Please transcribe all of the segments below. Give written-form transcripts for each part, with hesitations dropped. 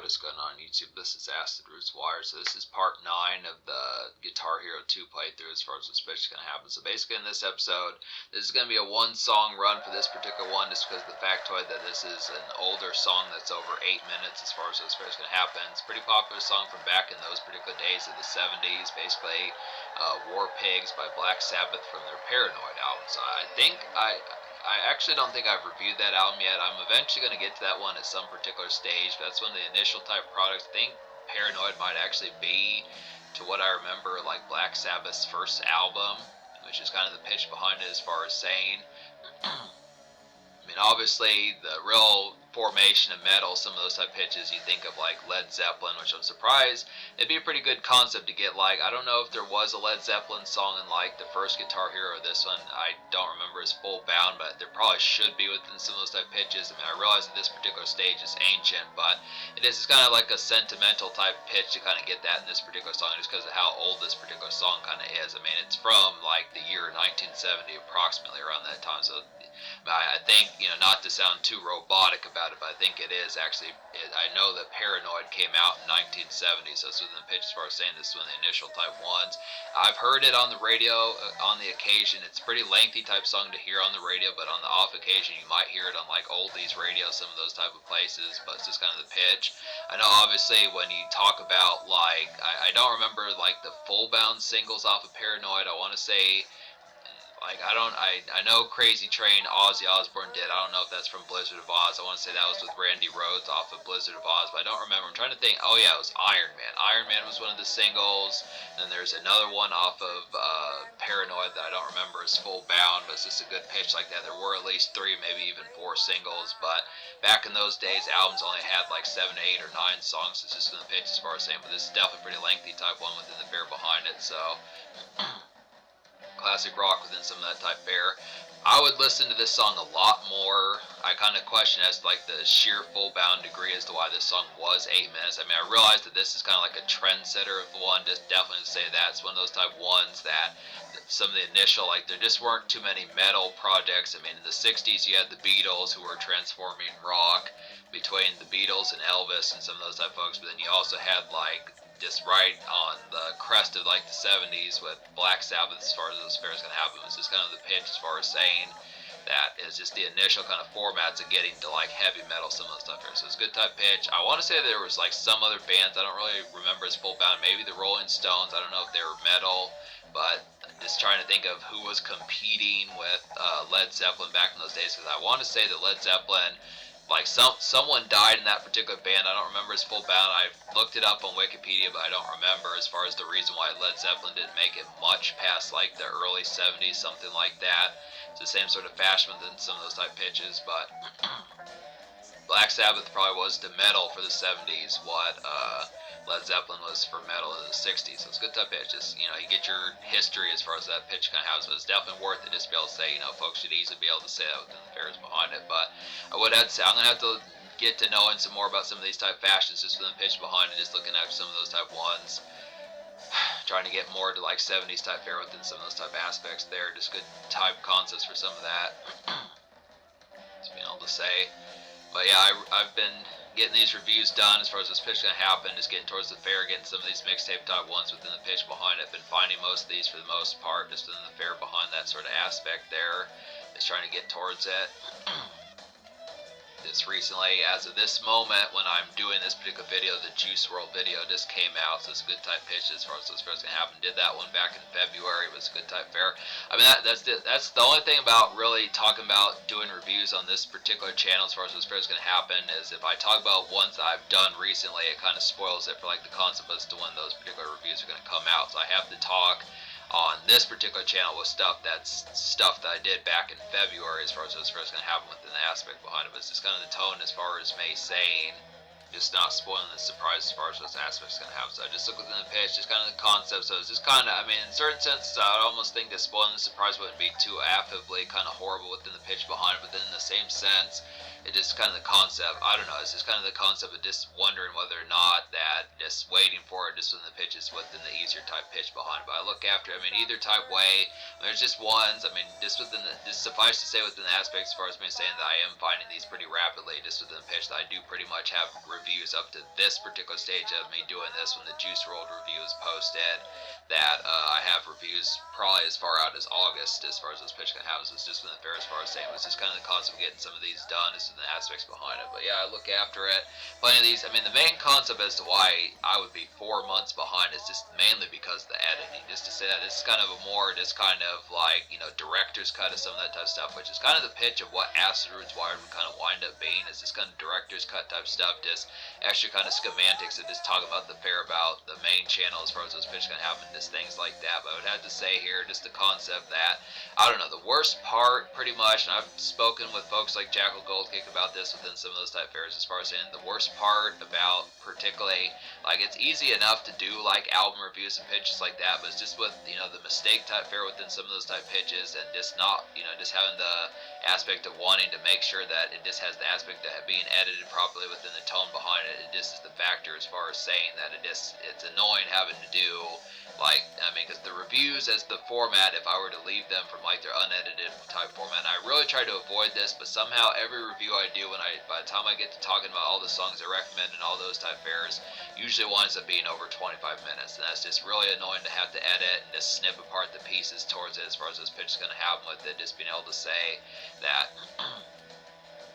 what is going on YouTube. This is Acid Roots Wire. So this is part 9 of the Guitar Hero 2 playthrough as far as what's basically going to happen. So basically in this episode, this is going to be a one song run for this particular one just because of the factoid that this is an older song that's over 8 minutes as far as what's basically going to happen. It's a pretty popular song from back in those particular days of the 70s. Basically, War Pigs by Black Sabbath from their Paranoid album. So I actually don't think I've reviewed that album yet. I'm eventually going to get to that one at some particular stage. That's one of the initial type products. I think Paranoid might actually be, to what I remember, like Black Sabbath's first album, which is kind of the pitch behind it as far as saying. I mean, obviously, the real formation of metal, some of those type pitches, you think of like Led Zeppelin, which I'm surprised. It'd be a pretty good concept to get like, I don't know if there was a Led Zeppelin song in like the first Guitar Hero or this one. I don't remember as full bound, but there probably should be within some of those type pitches. I mean, I realize that this particular stage is ancient, but it is kind of like a sentimental type pitch to kind of get that in this particular song just because of how old this particular song kind of is. I mean, it's from like the year 1970 approximately, around that time, so I think, not to sound too robotic about it, but I think it is actually, I know that Paranoid came out in 1970, so it's within the pitch as far as saying this is one of the initial type ones. I've heard it on the radio on the occasion. It's a pretty lengthy type song to hear on the radio, but on the off occasion you might hear it on like oldies radio, some of those type of places, but it's just kind of the pitch. I know obviously when you talk about like, I don't remember like the full bound singles off of Paranoid. I want to say, like, I know Crazy Train Ozzy Osbourne did. I don't know if that's from Blizzard of Oz. I want to say that was with Randy Rhoads off of Blizzard of Oz, but I don't remember. I'm trying to think. Oh yeah, it was Iron Man. Iron Man was one of the singles. And then there's another one off of Paranoid that I don't remember as full bound, but it's just a good pitch like that. There were at least 3, maybe even 4 singles, but back in those days, albums only had like 7, 8, or 9 songs. It's just in the pitch as far as saying, but this is definitely a pretty lengthy type one within the fare behind it, so classic rock within some of that type fare. I would listen to this song a lot more. I kind of question as to like the sheer full bound degree as to why this song was 8 minutes. I mean, I realize that this is kind of like a trendsetter of one, just definitely to say that. It's one of those type ones that some of the initial, like, there just weren't too many metal projects. I mean, in the 60s you had the Beatles who were transforming rock between the Beatles and Elvis and some of those type folks, but then you also had like just right on the crest of like the 70s with Black Sabbath as far as those fairs going to happen. It's just kind of the pitch as far as saying that is just the initial kind of formats of getting to like heavy metal, some of the stuff here. So it's a good type pitch. I want to say there was like some other bands, I don't really remember as full bound, maybe the Rolling Stones, I don't know if they were metal, but just trying to think of who was competing with Led Zeppelin back in those days, because I want to say that Led Zeppelin, like someone died in that particular band. I don't remember his full bound. I looked it up on Wikipedia, but I don't remember as far as the reason why Led Zeppelin didn't make it much past like the early 70s, something like that. It's the same sort of fashion within some of those type pitches, but Black Sabbath probably was to metal for the 70s what Led Zeppelin was for metal in the 60s. So it's a good type pitch. Just, you get your history as far as that pitch kind of has, but it's definitely worth it just to be able to say, folks should easily be able to say that within the fairs behind it. But I would have to say, I'm going to have to get to knowing some more about some of these type fashions just within the pitch behind it, just looking at some of those type ones. Trying to get more to like 70s type fare within some of those type aspects there. Just good type concepts for some of that. Just being able to say. But yeah, I've been getting these reviews done as far as this pitch going to happen, just getting towards the fair, getting some of these mixtape type ones within the pitch behind it. Been finding most of these for the most part just within the fair behind that sort of aspect there. Just trying to get towards it. Just recently, as of this moment when I'm doing this particular video, the Juice WRLD video just came out, so it's a good type pitch as far as those fairs going to happen. Did that one back in February. It was a good type fair. I mean, that's the only thing about really talking about doing reviews on this particular channel as far as those fairs going to happen, is if I talk about ones that I've done recently, it kind of spoils it for like the concept as to when those particular reviews are going to come out. So I have to talk on this particular channel with stuff that I did back in February as far as those fairs going to happen within the aspect behind it. But it's just kind of the tone as far as me saying, just not spoiling the surprise as far as those aspects going to happen. So I just look within the pitch, just kind of the concept. So it's just kind of, I mean, in certain senses, I would almost think that spoiling the surprise wouldn't be too affably kind of horrible within the pitch behind it. But then in the same sense, it just kind of the concept. I don't know. It's just kind of the concept of just wondering whether or not that just waiting for it just within the pitch is within the easier type pitch behind. But I look after. I mean, either type way. There's just ones. I mean, just within the. Just suffice to say within the aspects as far as me saying that I am finding these pretty rapidly just within the pitch that I do pretty much have reviews up to this particular stage of me doing this when the Juice WRLD review is posted. That I have reviews probably as far out as August as far as this pitch can have. It's just been fair as far as saying it was just kind of the concept of getting some of these done is the aspects behind it. But yeah, I look after it. Plenty of these. I mean, the main concept as to why I would be 4 months behind is just mainly because of the editing. Just to say that this is kind of a more just kind of like, you know, director's cut of some of that type of stuff, which is kind of the pitch of what Acid Roots Wired would kind of wind up being. Is this kind of director's cut type stuff, just extra kind of schematics of just talking about the fair about the main channel as far as those pitches can happen, just things like that. But I would have to say here, just the concept that, I don't know, the worst part pretty much, and I've spoken with folks like Jackal Goldkick about this within some of those type fairs as far as saying the worst part about particularly, like, it's easy enough to do like album reviews and pitches like that, but it's just with, you know, the mistake type fair within some of those type pitches and just not, you know, just having the aspect of wanting to make sure that it just has the aspect of being edited properly within the tone behind it. It just is the factor as far as saying that it's annoying having to do, like, I mean, because the reviews as the format, if I were to leave them from like their unedited type format, and I really try to avoid this, but somehow every review I do, by the time I get to talking about all the songs I recommend and all those type fairs, usually winds up being over 25 minutes, and that's just really annoying to have to edit and just snip apart the pieces towards it as far as this pitch is going to happen with it. Just being able to say that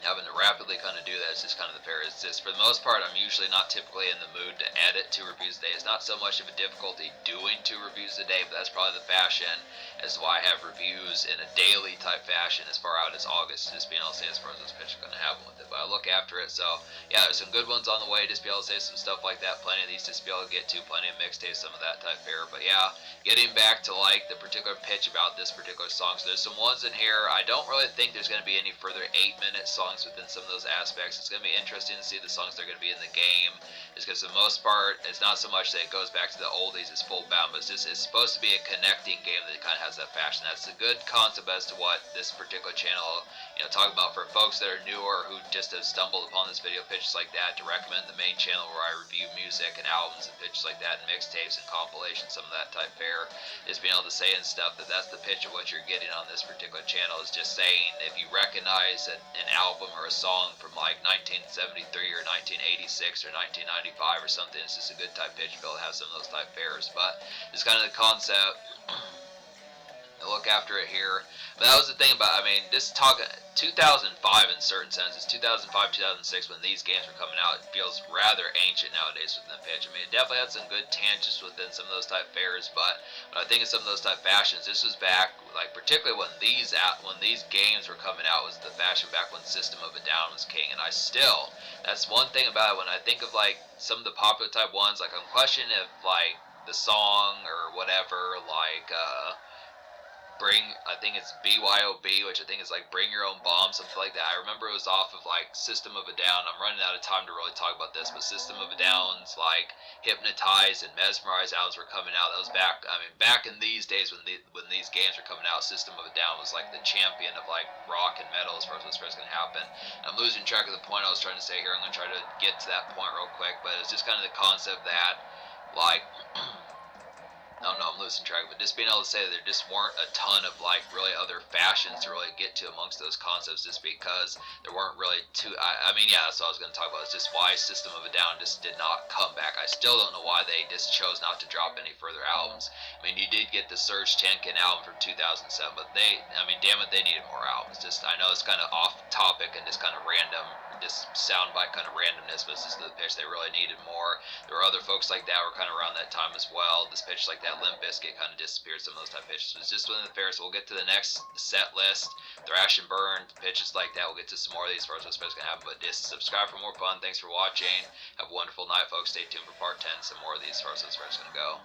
having to rapidly kind of do that is just kind of the fair. It's just, for the most part, I'm usually not typically in the mood to edit 2 reviews a day. It's not so much of a difficulty doing 2 reviews a day, but that's probably the fashion as to why I have reviews in a daily type fashion as far out as August, just being able to say as far as this pitch is going to happen with it. But I look after it, so yeah, there's some good ones on the way, just be able to say some stuff like that, plenty of these just be able to get to, plenty of mixtapes, some of that type fair. But yeah, getting back to like the particular pitch about this particular song, so there's some ones in here, I don't really think there's going to be any further 8-minute songs within some of those aspects. It's going to be interesting to see the songs that are going to be in the game, is because for the most part, it's not so much that it goes back to the oldies, it's full bound, but it's supposed to be a connecting game that kind of has that fashion. That's a good concept as to what this particular channel, you know, talk about for folks that are newer who just have stumbled upon this video, pitches like that, to recommend the main channel where I review music and albums and pitches like that, and mixtapes and compilations, some of that type fare, is being able to say and stuff that that's the pitch of what you're getting on this particular channel, is just saying if you recognize an album or a song from like 1973 or 1986 or 1995 or something, it's just a good type pitch to be able to have some of those type fares. But it's kind of the concept. I look after it here. But that was the thing about, I mean, this talk 2005 in certain senses, 2005, 2006, when these games were coming out, it feels rather ancient nowadays within the pitch. I mean, it definitely had some good tangents within some of those type fairs, but when I think of some of those type fashions, this was back, like, particularly when these games were coming out, was the fashion back when System of a Down was king. And I still, that's one thing about it, when I think of like some of the popular type ones, like I'm questioning if like the song or whatever, like I think it's BYOB, which I think is like Bring Your Own Bomb, something like that. I remember it was off of like System of a Down. I'm running out of time to really talk about this, but System of a Down's like Hypnotize and Mesmerize albums were coming out. That was back, I mean, back in these days when these games were coming out, System of a Down was like the champion of like rock and metal as far as what's first going to happen. I'm losing track of the point I was trying to say here. I'm going to try to get to that point real quick, but it's just kind of the concept that, like, I don't know, I'm losing track, but just being able to say that there just weren't a ton of like really other fashions to really get to amongst those concepts, just because there weren't really too. I mean, yeah, that's what I was going to talk about. It's just why System of a Down just did not come back. I still don't know why they just chose not to drop any further albums. I mean, you did get the Surge Tankin album from 2007, but I mean, damn it, they needed more albums. Just, I know it's kind of off topic and just kind of random, just soundbite kind of randomness, but this is the pitch they really needed more. There were other folks like that were kind of around that time as well. This pitch like that, Limp Bizkit, kind of disappeared. Some of those type pitches. It was just within the fair, so we'll get to the next set list. Thrash and Burn pitches like that. We'll get to some more of these as far as what's going to happen. But just subscribe for more fun. Thanks for watching. Have a wonderful night, folks. Stay tuned for part 10. Some more of these as far as what's going to go.